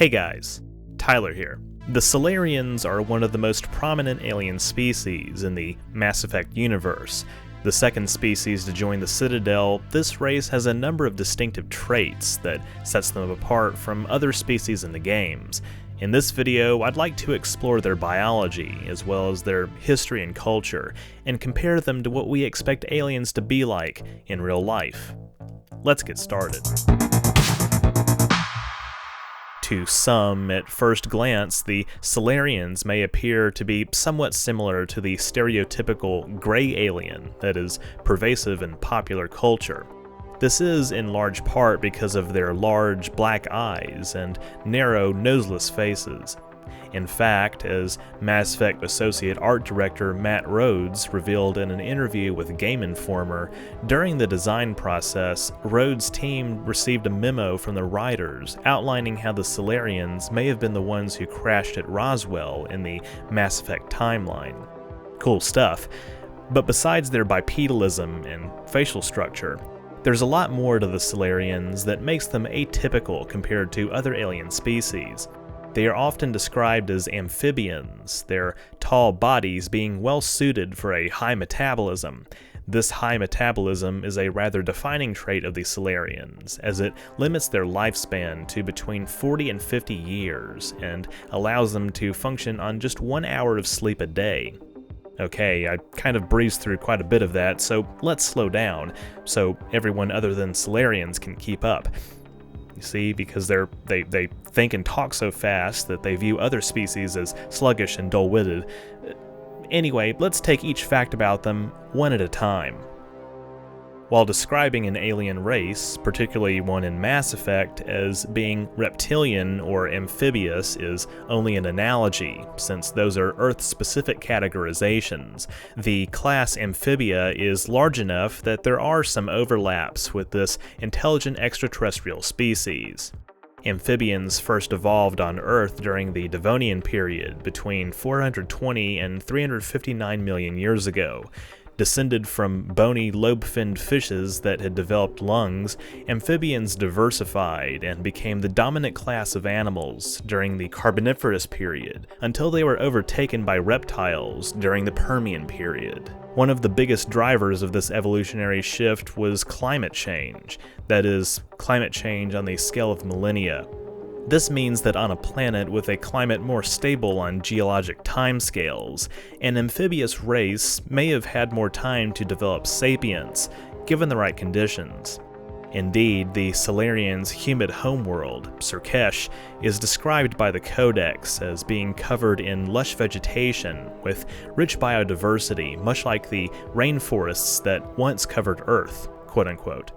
Hey guys, Tyler here. The Salarians are one of the most prominent alien species in the Mass Effect universe. The second species to join the Citadel, this race has a number of distinctive traits that sets them apart from other species in the games. In this video, I'd like to explore their biology, as well as their history and culture, and compare them to what we expect aliens to be like in real life. Let's get started. To some, at first glance, the Salarians may appear to be somewhat similar to the stereotypical gray alien that is pervasive in popular culture. This is in large part because of their large black eyes and narrow noseless faces. In fact, as Mass Effect Associate Art Director Matt Rhodes revealed in an interview with Game Informer, during the design process, Rhodes' team received a memo from the writers outlining how the Salarians may have been the ones who crashed at Roswell in the Mass Effect timeline. Cool stuff. But besides their bipedalism and facial structure, there's a lot more to the Salarians that makes them atypical compared to other alien species. They are often described as amphibians, their tall bodies being well suited for a high metabolism. This high metabolism is a rather defining trait of the Salarians, as it limits their lifespan to between 40 and 50 years, and allows them to function on just 1 hour of sleep a day. Okay, I kind of breezed through quite a bit of that, so let's slow down, so everyone other than Salarians can keep up. You see, because they think and talk so fast that they view other species as sluggish and dull-witted. Anyway, let's take each fact about them one at a time. While describing an alien race, particularly one in Mass Effect, as being reptilian or amphibious is only an analogy, since those are Earth-specific categorizations. The class Amphibia is large enough that there are some overlaps with this intelligent extraterrestrial species. Amphibians first evolved on Earth during the Devonian period, between 420 and 359 million years ago. Descended from bony lobe-finned fishes that had developed lungs, amphibians diversified and became the dominant class of animals during the Carboniferous period, until they were overtaken by reptiles during the Permian period. One of the biggest drivers of this evolutionary shift was climate change, that is, climate change on the scale of millennia. This means that on a planet with a climate more stable on geologic timescales, an amphibious race may have had more time to develop sapience, given the right conditions. Indeed, the Salarians' humid homeworld, Surkesh, is described by the Codex as being covered in lush vegetation with rich biodiversity, much like the rainforests that once covered Earth, quote-unquote.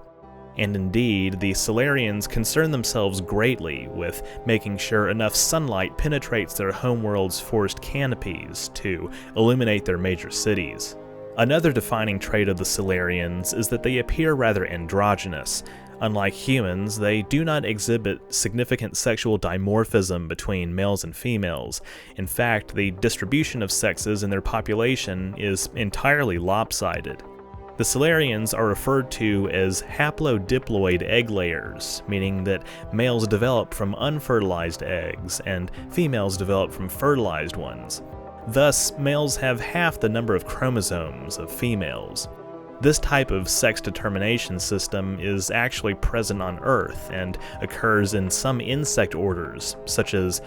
And indeed, the Salarians concern themselves greatly with making sure enough sunlight penetrates their homeworld's forest canopies to illuminate their major cities. Another defining trait of the Salarians is that they appear rather androgynous. Unlike humans, they do not exhibit significant sexual dimorphism between males and females. In fact, the distribution of sexes in their population is entirely lopsided. The Salarians are referred to as haplodiploid egg layers, meaning that males develop from unfertilized eggs and females develop from fertilized ones. Thus, males have half the number of chromosomes of females. This type of sex determination system is actually present on Earth and occurs in some insect orders, such as,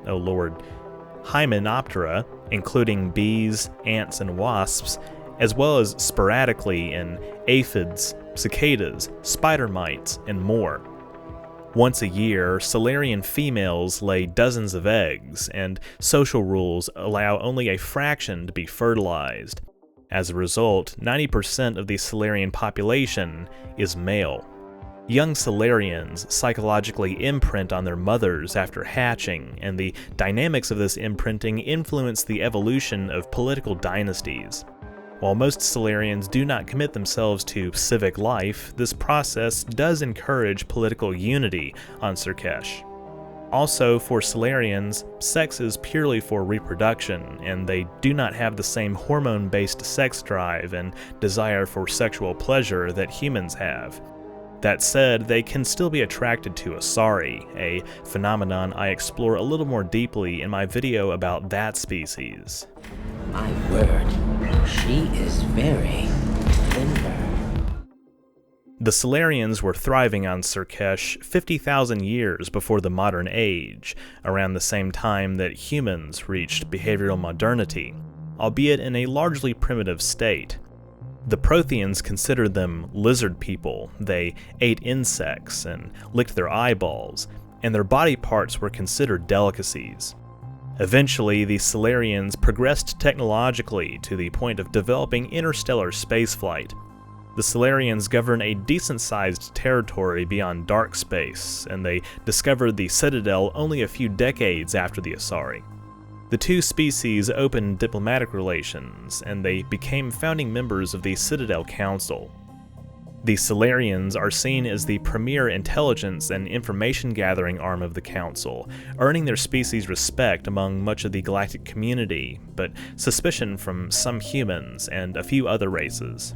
Hymenoptera, including bees, ants, and wasps, as well as sporadically in aphids, cicadas, spider mites, and more. Once a year, Salarian females lay dozens of eggs, and social rules allow only a fraction to be fertilized. As a result, 90% of the Salarian population is male. Young Salarians psychologically imprint on their mothers after hatching, and the dynamics of this imprinting influence the evolution of political dynasties. While most Salarians do not commit themselves to civic life, this process does encourage political unity on Surkesh. Also, for Salarians, sex is purely for reproduction, and they do not have the same hormone-based sex drive and desire for sexual pleasure that humans have. That said, they can still be attracted to Asari, a phenomenon I explore a little more deeply in my video about that species. My word, she is very tender. The Salarians were thriving on Surkesh 50,000 years before the modern age, around the same time that humans reached behavioral modernity, albeit in a largely primitive state. The Protheans considered them lizard people. They ate insects and licked their eyeballs, and their body parts were considered delicacies. Eventually, the Salarians progressed technologically to the point of developing interstellar spaceflight. The Salarians govern a decent-sized territory beyond dark space, and they discovered the Citadel only a few decades after the Asari. The two species opened diplomatic relations, and they became founding members of the Citadel Council. The Salarians are seen as the premier intelligence and information-gathering arm of the Council, earning their species' respect among much of the galactic community, but suspicion from some humans and a few other races.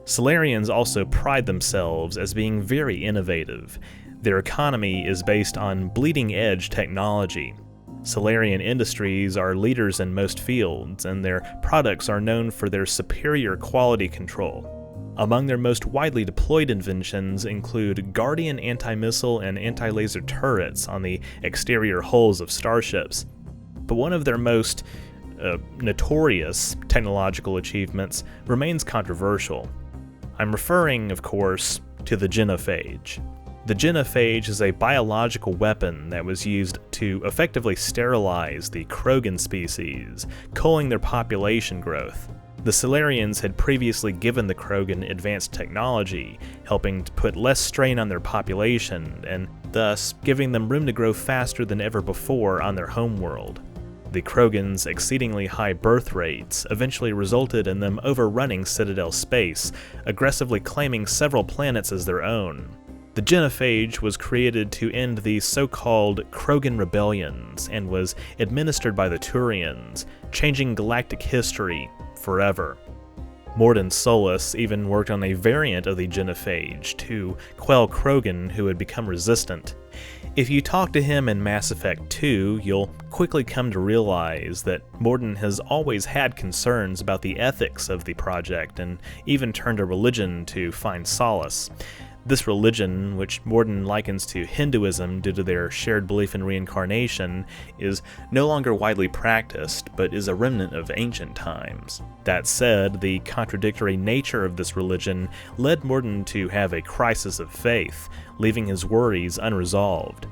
Salarians also pride themselves as being very innovative. Their economy is based on bleeding-edge technology. Salarian industries are leaders in most fields, and their products are known for their superior quality control. Among their most widely deployed inventions include GARDIAN anti-missile and anti-laser turrets on the exterior hulls of starships. But one of their most notorious technological achievements remains controversial. I'm referring, of course, to the genophage. The genophage is a biological weapon that was used to effectively sterilize the Krogan species, culling their population growth. The Salarians had previously given the Krogan advanced technology, helping to put less strain on their population, and thus giving them room to grow faster than ever before on their homeworld. The Krogans' exceedingly high birth rates eventually resulted in them overrunning Citadel space, aggressively claiming several planets as their own. The genophage was created to end the so-called Krogan Rebellions and was administered by the Turians, changing galactic history forever. Mordin Solus even worked on a variant of the genophage to quell Krogan who had become resistant. If you talk to him in Mass Effect 2, you'll quickly come to realize that Mordin has always had concerns about the ethics of the project and even turned to religion to find solace. This religion, which Mordin likens to Hinduism due to their shared belief in reincarnation, is no longer widely practiced, but is a remnant of ancient times. That said, the contradictory nature of this religion led Mordin to have a crisis of faith, leaving his worries unresolved.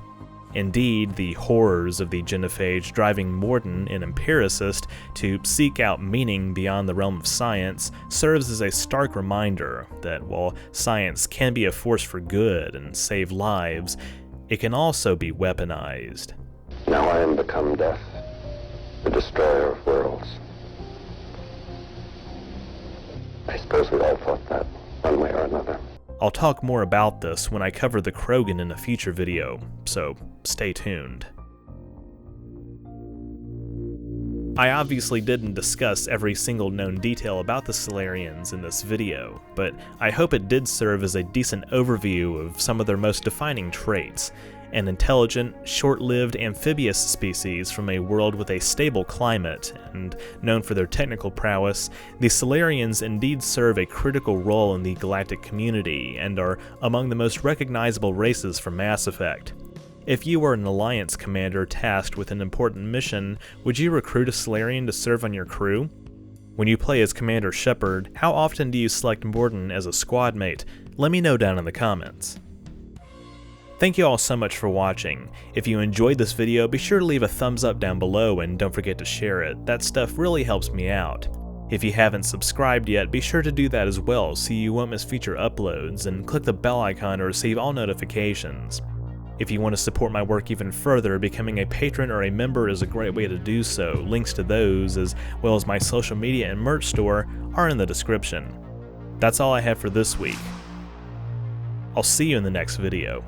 Indeed, the horrors of the genophage driving Mordin, an empiricist, to seek out meaning beyond the realm of science serves as a stark reminder that while science can be a force for good and save lives, it can also be weaponized. Now I am become death, the destroyer of worlds. I suppose we all thought that, one way or another. I'll talk more about this when I cover the Krogan in a future video, so stay tuned. I obviously didn't discuss every single known detail about the Salarians in this video, but I hope it did serve as a decent overview of some of their most defining traits. An intelligent, short-lived amphibious species from a world with a stable climate, and known for their technical prowess, the Salarians indeed serve a critical role in the galactic community and are among the most recognizable races from Mass Effect. If you were an Alliance commander tasked with an important mission, would you recruit a Salarian to serve on your crew? When you play as Commander Shepard, how often do you select Mordin as a squad mate? Let me know down in the comments. Thank you all so much for watching. If you enjoyed this video, be sure to leave a thumbs up down below and don't forget to share it. That stuff really helps me out. If you haven't subscribed yet, be sure to do that as well so you won't miss future uploads, and click the bell icon to receive all notifications. If you want to support my work even further, becoming a patron or a member is a great way to do so. Links to those, as well as my social media and merch store, are in the description. That's all I have for this week. I'll see you in the next video.